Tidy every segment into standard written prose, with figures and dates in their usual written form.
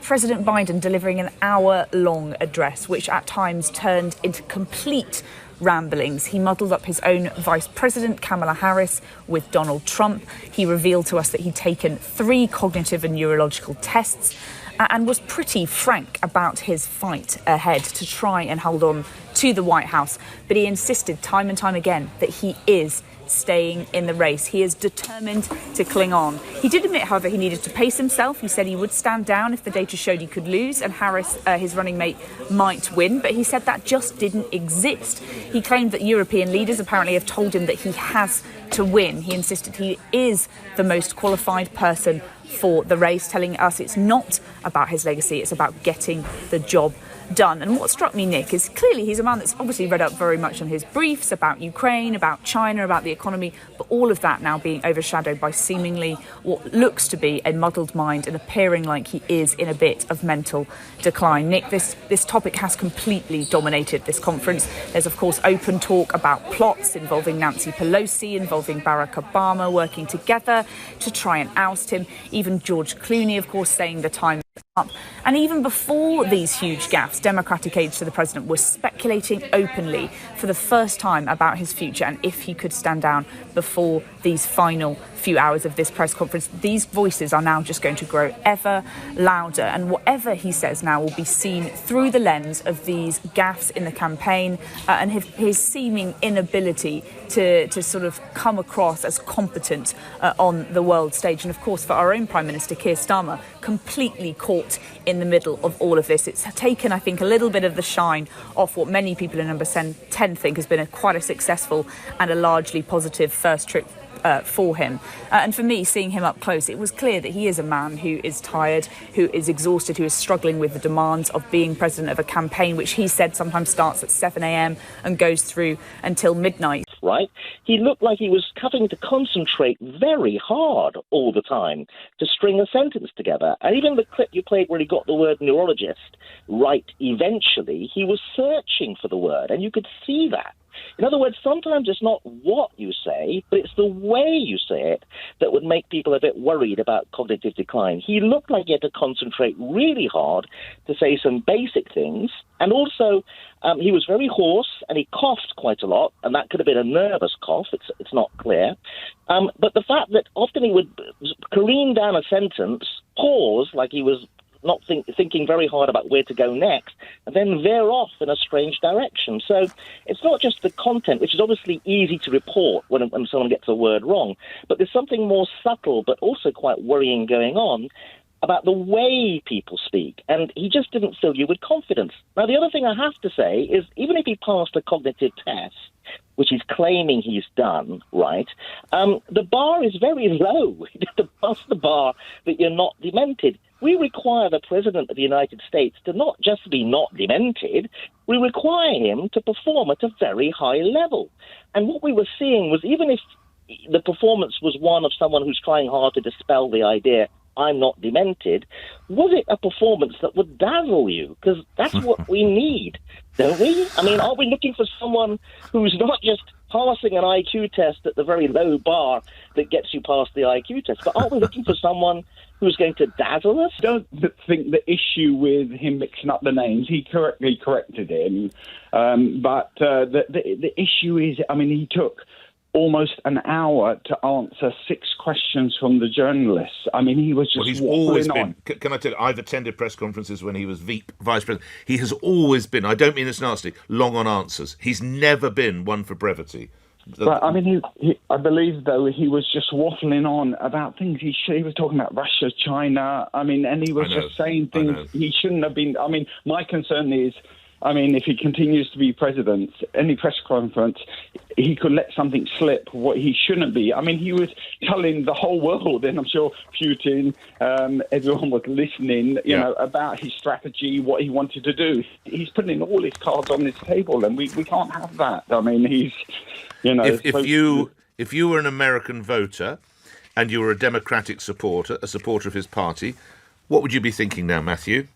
President Biden delivering an hour-long address, which at times turned into complete ramblings. He muddled up his own Vice President, Kamala Harris, with Donald Trump. He revealed to us that he'd taken 3 cognitive and neurological tests and was pretty frank about his fight ahead to try and hold on to the White House. But he insisted time and time again that he is staying in the race. He is determined to cling on. He did admit, however, he needed to pace himself. He said he would stand down if the data showed he could lose and Harris, his running mate, might win. But he said that just didn't exist. He claimed that European leaders apparently have told him that he has to win. He insisted he is the most qualified person for the race, telling us it's not about his legacy, it's about getting the job done. And what struck me, Nick, is clearly he's a man that's obviously read up very much on his briefs about Ukraine, about China, about the economy, but all of that now being overshadowed by seemingly what looks to be a muddled mind and appearing like he is in a bit of mental decline. Nick, this topic has completely dominated this conference. There's, of course, open talk about plots involving Nancy Pelosi, involving Barack Obama working together to try and oust him. Even George Clooney, of course, saying the time is up. And even before these huge gaffes, Democratic aides to the president were speculating openly for the first time about his future and if he could stand down before these final few hours of this press conference. These voices are now just going to grow ever louder, and whatever he says now will be seen through the lens of these gaffes in the campaign and his seeming inability to sort of come across as competent on the world stage. And of course, for our own Prime Minister, Keir Starmer, completely caught in the middle of all of this. It's taken, I think, a little bit of the shine off what many people in number 10 think has been quite a successful and a largely positive first trip for him. And for me, seeing him up close, it was clear that he is a man who is tired, who is exhausted, who is struggling with the demands of being president of a campaign, which he said sometimes starts at 7 a.m. and goes through until midnight. Right? He looked like he was having to concentrate very hard all the time to string a sentence together. And even the clip you played where he got the word neurologist right eventually, he was searching for the word, and you could see that. In other words, sometimes it's not what you say, but it's the way you say it that would make people a bit worried about cognitive decline. He looked like he had to concentrate really hard to say some basic things. And also, he was very hoarse and he coughed quite a lot, and that could have been a nervous cough. It's not clear. But the fact that often he would careen down a sentence, pause like he was not thinking very hard about where to go next, and then veer off in a strange direction. So it's not just the content, which is obviously easy to report when someone gets a word wrong, but there's something more subtle but also quite worrying going on about the way people speak, and he just didn't fill you with confidence. Now, the other thing I have to say is, even if he passed a cognitive test, which he's claiming he's done, right, the bar is very low. You have to pass the bar that you're not demented. We require the President of the United States to not just be not demented, we require him to perform at a very high level. And what we were seeing was, even if the performance was one of someone who's trying hard to dispel the idea, I'm not demented, was it a performance that would dazzle you? Because that's what we need, don't we? I mean, are we looking for someone who's not just passing an IQ test at the very low bar that gets you past the IQ test, but are we looking for someone who's going to dazzle us? I don't think the issue with him mixing up the names, he corrected him, but the issue is, I mean, he took almost an hour to answer 6 questions from the journalists. I mean, he was just he's always been on. Can I tell you, I've attended press conferences when he was Vice President. He has always been, I don't mean this nasty, long on answers. He's never been one for brevity. But, I mean, I believe, though, he was just waffling on about things. He was talking about Russia, China, I mean, and he was just saying things he shouldn't have been. I mean, my concern is, I mean, if he continues to be president, any press conference, he could let something slip what he shouldn't be. I mean, he was telling the whole world, and I'm sure Putin, everyone was listening, you know, about his strategy, what he wanted to do. He's putting all his cards on this table, and we can't have that. I mean, he's, you know... If you were an American voter and you were a Democratic supporter, a supporter of his party, what would you be thinking now, Matthew?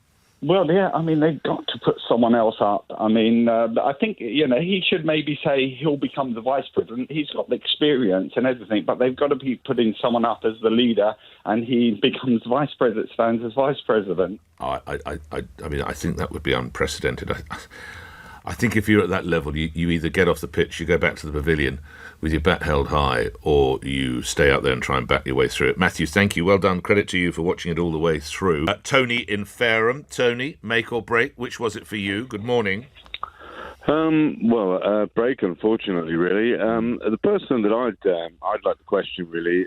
Well, yeah, I mean, they've got to put someone else up. I mean, I think, he should maybe say he'll become the vice president. He's got the experience and everything, but they've got to be putting someone up as the leader, and he becomes vice president, stands as vice president. I mean, I think that would be unprecedented. I think if you're at that level, you either get off the pitch, you go back to the pavilion with your bat held high, or you stay out there and try and back your way through it. Matthew, thank you. Well done. Credit to you for watching it all the way through. Tony in Fareham. Tony, make or break? Which was it for you? Good morning. Break, unfortunately, really. The person that I'd like to question, really,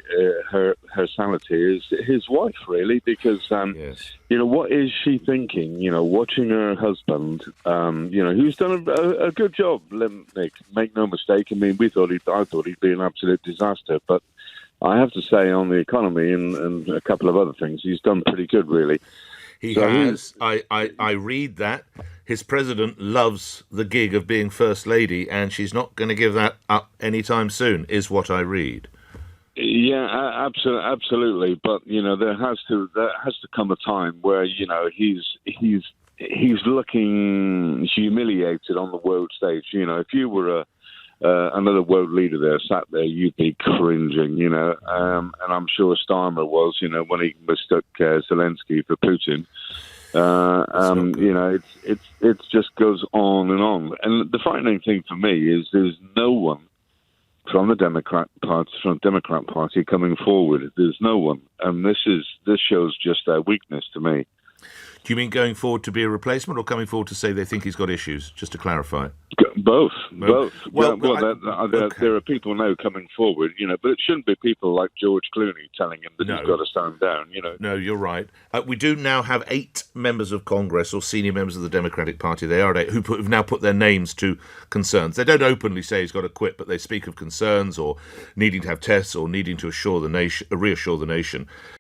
her sanity is his wife, really, because, yes. What is she thinking? Watching her husband, who's done a good job, Nick, make no mistake. I mean, I thought he'd be an absolute disaster, but I have to say on the economy and a couple of other things, he's done pretty good, really. He has. I read that. His president loves the gig of being First Lady, and she's not going to give that up anytime soon, is what I read. Yeah, absolutely. But there has to come a time where he's looking humiliated on the world stage. If you were another world leader there sat there, you'd be cringing. And I'm sure Starmer was. When he mistook Zelenskyy for Putin. It just goes on. And the frightening thing for me is there's no one from the Democrat Party coming forward. There's no one, and this shows just their weakness to me. Do you mean going forward to be a replacement, or coming forward to say they think he's got issues? Just to clarify. Both. Well, okay. There are people now coming forward, but it shouldn't be people like George Clooney telling him that he's got to stand down, No, you're right. We do now have 8 members of Congress, or senior members of the Democratic Party, they are 8, who've now put their names to concerns. They don't openly say he's got to quit, but they speak of concerns or needing to have tests or needing to reassure the nation.